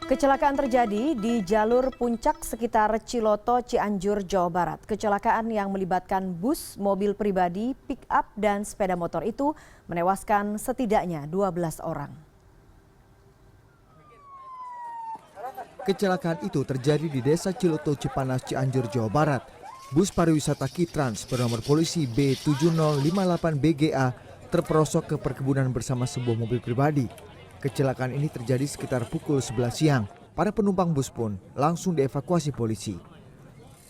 Kecelakaan terjadi di jalur puncak sekitar Ciloto, Cianjur, Jawa Barat. Kecelakaan yang melibatkan bus, mobil pribadi, pick-up, dan sepeda motor itu menewaskan setidaknya 12 orang. Kecelakaan itu terjadi di Desa Ciloto, Cipanas, Cianjur, Jawa Barat. Bus pariwisata Kitrans bernomor polisi B7058BGA terperosok ke perkebunan bersama sebuah mobil pribadi. Kecelakaan ini terjadi sekitar pukul 11 siang. Para penumpang bus pun langsung dievakuasi polisi.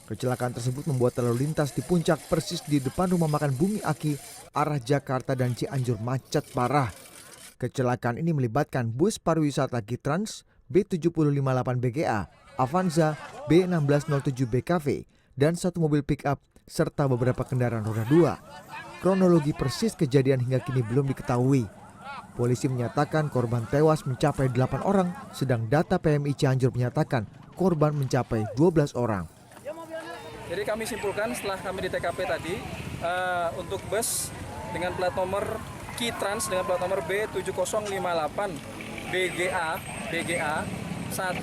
Kecelakaan tersebut membuat lalu lintas di puncak persis di depan rumah makan Bumi Aki arah Jakarta dan Cianjur macet parah. Kecelakaan ini melibatkan bus pariwisata Kitrans B7058BGA, Avanza B1607BKV, dan satu mobil pick-up serta beberapa kendaraan roda 2. Kronologi persis kejadian hingga kini belum diketahui. Polisi menyatakan korban tewas mencapai 8 orang, sedang data PMI Cianjur menyatakan korban mencapai 12 orang. Jadi kami simpulkan setelah kami di TKP tadi, untuk bus dengan plat nomor Kitrans dengan plat nomor B7058BGA saat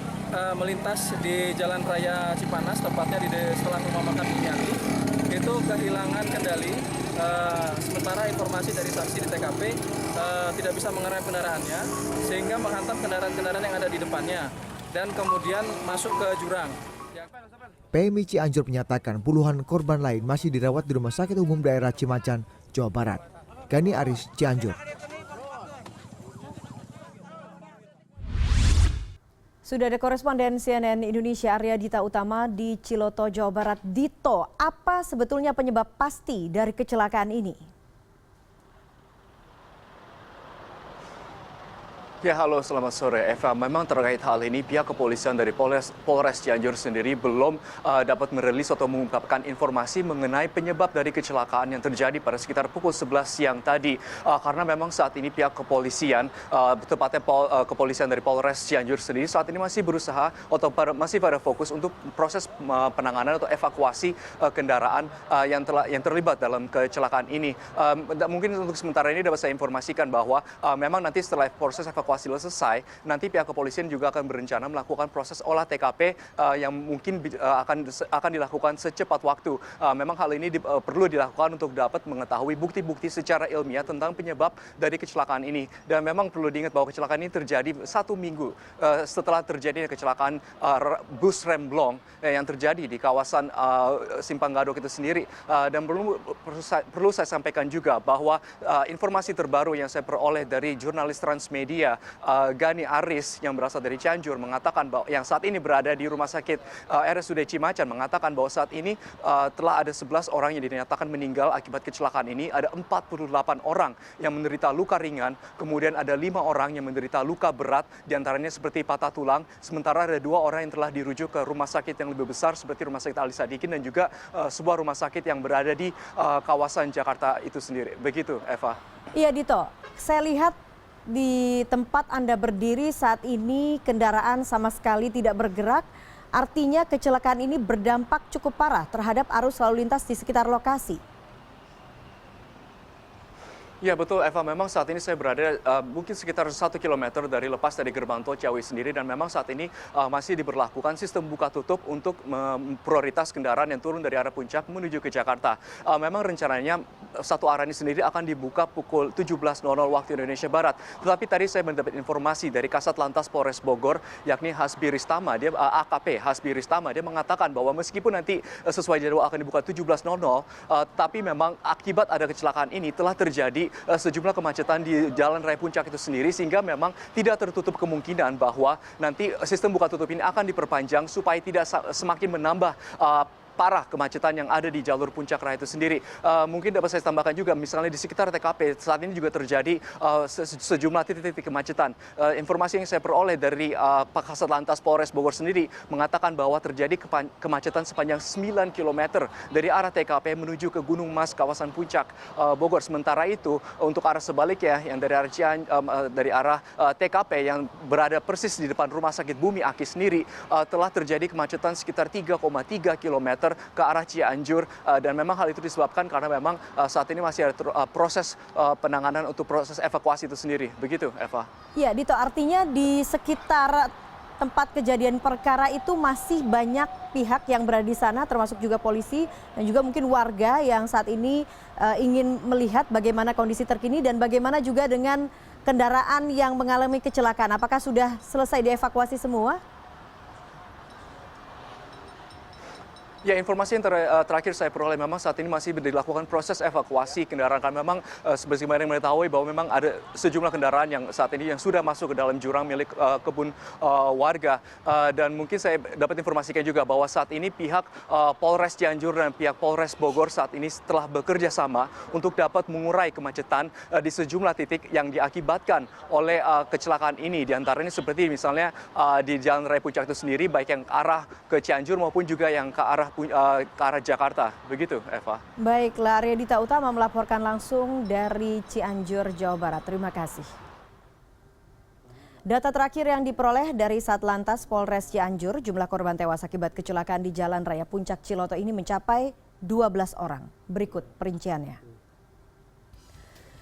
melintas di Jalan Raya Cipanas, tepatnya di setelah rumah makan Bumiati, itu kehilangan kendali. Sementara informasi dari saksi di TKP tidak bisa mengerem kendaraannya sehingga menghantam kendaraan-kendaraan yang ada di depannya dan kemudian masuk ke jurang. PMI Cianjur menyatakan puluhan korban lain masih dirawat di Rumah Sakit Umum Daerah Cimacan, Jawa Barat. Gani Aris, Cianjur. Sudah ada koresponden CNN Indonesia Arya Dita Utama di Ciloto, Jawa Barat. Dito, apa sebetulnya penyebab pasti dari kecelakaan ini? Ya, halo, selamat sore Eva. Memang terkait hal ini pihak kepolisian dari Polres Cianjur sendiri belum dapat merilis atau mengungkapkan informasi mengenai penyebab dari kecelakaan yang terjadi pada sekitar pukul 11 siang tadi. Karena memang saat ini pihak kepolisian, tepatnya kepolisian dari Polres Cianjur sendiri saat ini masih berusaha atau masih pada fokus untuk proses penanganan atau evakuasi kendaraan yang terlibat dalam kecelakaan ini. Mungkin untuk sementara ini dapat saya informasikan bahwa memang nanti setelah proses evakuasi selesai, nanti pihak kepolisian juga akan berencana melakukan proses olah TKP yang mungkin akan dilakukan secepat waktu. Memang hal ini perlu dilakukan untuk dapat mengetahui bukti-bukti secara ilmiah tentang penyebab dari kecelakaan ini. Dan memang perlu diingat bahwa kecelakaan ini terjadi 1 minggu setelah terjadinya kecelakaan bus remblong yang terjadi di kawasan Simpang Gadok itu sendiri. Dan perlu saya sampaikan juga bahwa informasi terbaru yang saya peroleh dari jurnalis Transmedia Gani Aris yang berasal dari Cianjur mengatakan bahwa yang saat ini berada di Rumah Sakit RSUD Cimacan mengatakan bahwa saat ini telah ada 11 orang yang dinyatakan meninggal akibat kecelakaan ini. Ada 48 orang yang menderita luka ringan, kemudian ada 5 orang yang menderita luka berat, diantaranya seperti patah tulang. Sementara ada 2 orang yang telah dirujuk ke rumah sakit yang lebih besar seperti Rumah Sakit Ali Sadikin dan juga sebuah rumah sakit yang berada di kawasan Jakarta itu sendiri. Begitu, Eva. Iya, Dito. Saya lihat di tempat Anda berdiri saat ini kendaraan sama sekali tidak bergerak. Artinya kecelakaan ini berdampak cukup parah terhadap arus lalu lintas di sekitar lokasi. Ya betul Eva, memang saat ini saya berada mungkin sekitar 1 km dari lepas dari gerbang tol Ciawi sendiri dan memang saat ini masih diberlakukan sistem buka tutup untuk prioritas kendaraan yang turun dari arah puncak menuju ke Jakarta. Memang rencananya satu arah ini sendiri akan dibuka pukul 17.00 waktu Indonesia Barat. Tetapi tadi saya mendapat informasi dari Kasat Lantas Polres Bogor, yakni Hasbi Ristama, dia AKP Hasbi Ristama, dia mengatakan bahwa meskipun nanti sesuai jadwal akan dibuka 17.00, tapi memang akibat ada kecelakaan ini telah terjadi sejumlah kemacetan di Jalan Raya Puncak itu sendiri sehingga memang tidak tertutup kemungkinan bahwa nanti sistem buka tutup ini akan diperpanjang supaya tidak semakin menambah parah kemacetan yang ada di jalur puncak raya itu sendiri. Mungkin dapat saya tambahkan juga, misalnya di sekitar TKP saat ini juga terjadi sejumlah titik-titik kemacetan. Informasi yang saya peroleh dari Pak Kasat Lantas Polres Bogor sendiri mengatakan bahwa terjadi kemacetan sepanjang 9 km dari arah TKP menuju ke Gunung Mas, kawasan puncak Bogor. Sementara itu untuk arah sebaliknya yang dari arah TKP yang berada persis di depan Rumah Sakit Bumi Aki sendiri telah terjadi kemacetan sekitar 3,3 km ke arah Cianjur dan memang hal itu disebabkan karena memang saat ini masih ada proses penanganan untuk proses evakuasi itu sendiri. Begitu, Eva. Ya, Dito, artinya di sekitar tempat kejadian perkara itu masih banyak pihak yang berada di sana, termasuk juga polisi dan juga mungkin warga yang saat ini ingin melihat bagaimana kondisi terkini dan bagaimana juga dengan kendaraan yang mengalami kecelakaan. Apakah sudah selesai dievakuasi semua? Ya, informasi yang terakhir saya peroleh memang saat ini masih dilakukan proses evakuasi kendaraan, karena memang seperti yang mengetahui bahwa memang ada sejumlah kendaraan yang saat ini yang sudah masuk ke dalam jurang milik kebun warga. Dan mungkin saya dapat informasikan juga bahwa saat ini pihak Polres Cianjur dan pihak Polres Bogor saat ini telah bekerja sama untuk dapat mengurai kemacetan di sejumlah titik yang diakibatkan oleh kecelakaan ini. Di antaranya seperti misalnya di Jalan Raya Puncak itu sendiri, baik yang ke arah ke Cianjur maupun juga yang ke arah Jakarta. Begitu, Eva. Baiklah, Arya Dita Utama melaporkan langsung dari Cianjur, Jawa Barat. Terima kasih. Data terakhir yang diperoleh dari Satlantas Polres Cianjur, jumlah korban tewas akibat kecelakaan di Jalan Raya Puncak Ciloto ini mencapai 12 orang. Berikut perinciannya.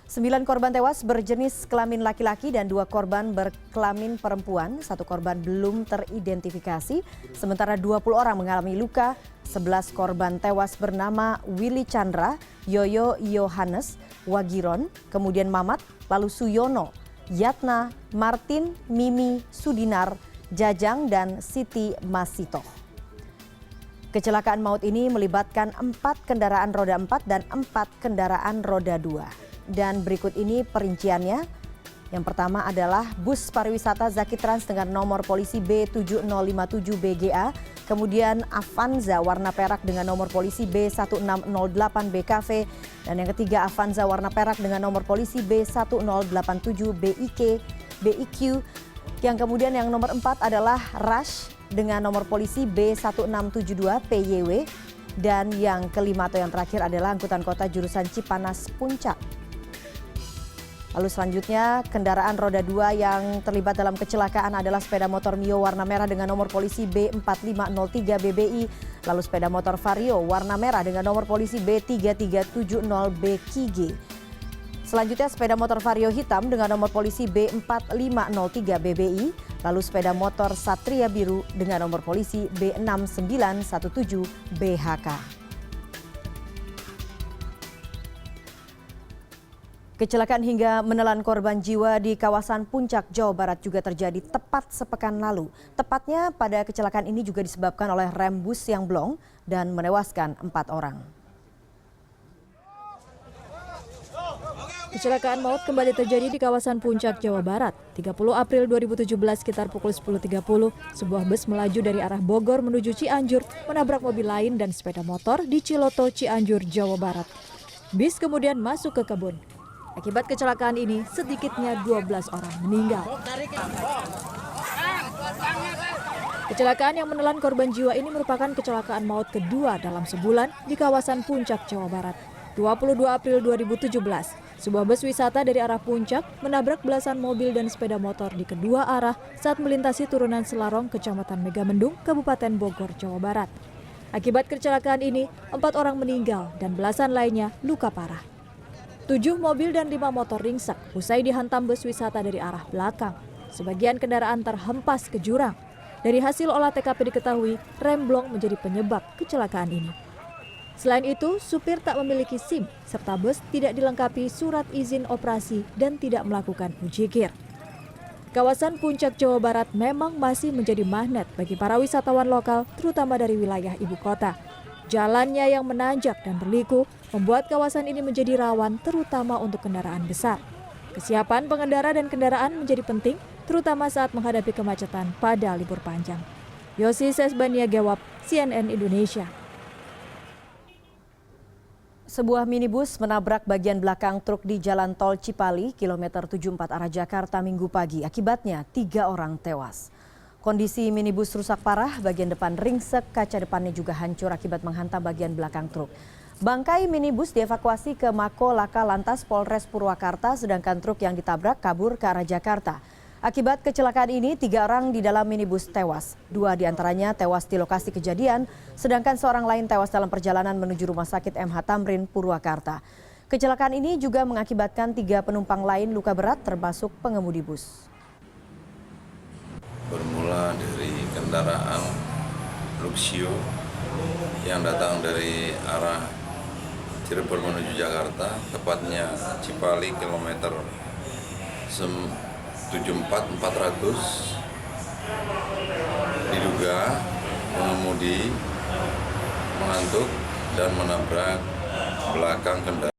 9 korban tewas berjenis kelamin laki-laki dan 2 korban berkelamin perempuan. 1 korban belum teridentifikasi, sementara 20 orang mengalami luka. 11 korban tewas bernama Willy Chandra, Yoyo Yohanes, Wagiron, kemudian Mamat, lalu Suyono, Yatna, Martin, Mimi, Sudinar, Jajang, dan Siti Masito. Kecelakaan maut ini melibatkan 4 kendaraan roda 4 dan 4 kendaraan roda 2. Dan berikut ini perinciannya. Yang pertama adalah bus pariwisata Zaki Trans dengan nomor polisi B7057 BGA. Kemudian Avanza warna perak dengan nomor polisi B1608 BKV. Dan yang ketiga Avanza warna perak dengan nomor polisi B1087 BIQ. Yang kemudian yang nomor 4 adalah Rush dengan nomor polisi B1672 PYW. Dan yang kelima atau yang terakhir adalah angkutan kota jurusan Cipanas Puncak. Lalu selanjutnya kendaraan roda 2 yang terlibat dalam kecelakaan adalah sepeda motor Mio warna merah dengan nomor polisi B4503 BBI. Lalu sepeda motor Vario warna merah dengan nomor polisi B3370 BKG. Selanjutnya sepeda motor Vario hitam dengan nomor polisi B4503 BBI. Lalu sepeda motor Satria biru dengan nomor polisi B6917 BHK. Kecelakaan hingga menelan korban jiwa di kawasan Puncak, Jawa Barat juga terjadi tepat sepekan lalu. Tepatnya pada kecelakaan ini juga disebabkan oleh rem bus yang blong dan menewaskan 4 orang. Kecelakaan maut kembali terjadi di kawasan Puncak, Jawa Barat. 30 April 2017 sekitar pukul 10.30, sebuah bus melaju dari arah Bogor menuju Cianjur menabrak mobil lain dan sepeda motor di Ciloto, Cianjur, Jawa Barat. Bis kemudian masuk ke kebun. Akibat kecelakaan ini, sedikitnya 12 orang meninggal. Kecelakaan yang menelan korban jiwa ini merupakan kecelakaan maut kedua dalam sebulan di kawasan Puncak, Jawa Barat. 22 April 2017, sebuah bus wisata dari arah Puncak menabrak belasan mobil dan sepeda motor di kedua arah saat melintasi turunan Selarong, Kecamatan Megamendung, Kabupaten Bogor, Jawa Barat. Akibat kecelakaan ini, 4 orang meninggal dan belasan lainnya luka parah. 7 mobil dan 5 motor ringsek usai dihantam bus wisata dari arah belakang. Sebagian kendaraan terhempas ke jurang. Dari hasil olah TKP diketahui, rem blong menjadi penyebab kecelakaan ini. Selain itu, supir tak memiliki SIM, serta bus tidak dilengkapi surat izin operasi dan tidak melakukan uji kir. Kawasan Puncak, Jawa Barat memang masih menjadi magnet bagi para wisatawan lokal, terutama dari wilayah ibu kota. Jalannya yang menanjak dan berliku membuat kawasan ini menjadi rawan terutama untuk kendaraan besar. Kesiapan pengendara dan kendaraan menjadi penting terutama saat menghadapi kemacetan pada libur panjang. Yosi Sesbania Gewap, CNN Indonesia. Sebuah minibus menabrak bagian belakang truk di Jalan Tol Cipali, kilometer 74 arah Jakarta Minggu pagi. Akibatnya 3 orang tewas. Kondisi minibus rusak parah, bagian depan ringsek, kaca depannya juga hancur akibat menghantam bagian belakang truk. Bangkai minibus dievakuasi ke Mako Laka Lantas Polres Purwakarta, sedangkan truk yang ditabrak kabur ke arah Jakarta. Akibat kecelakaan ini, 3 orang di dalam minibus tewas. 2 diantaranya tewas di lokasi kejadian, sedangkan seorang lain tewas dalam perjalanan menuju Rumah Sakit MH Tamrin, Purwakarta. Kecelakaan ini juga mengakibatkan 3 penumpang lain luka berat termasuk pengemudi bus. Bermula dari kendaraan Luxio yang datang dari arah Cirebon menuju Jakarta, tepatnya Cipali kilometer 74400. Diduga pengemudi mengantuk dan menabrak belakang kendaraan.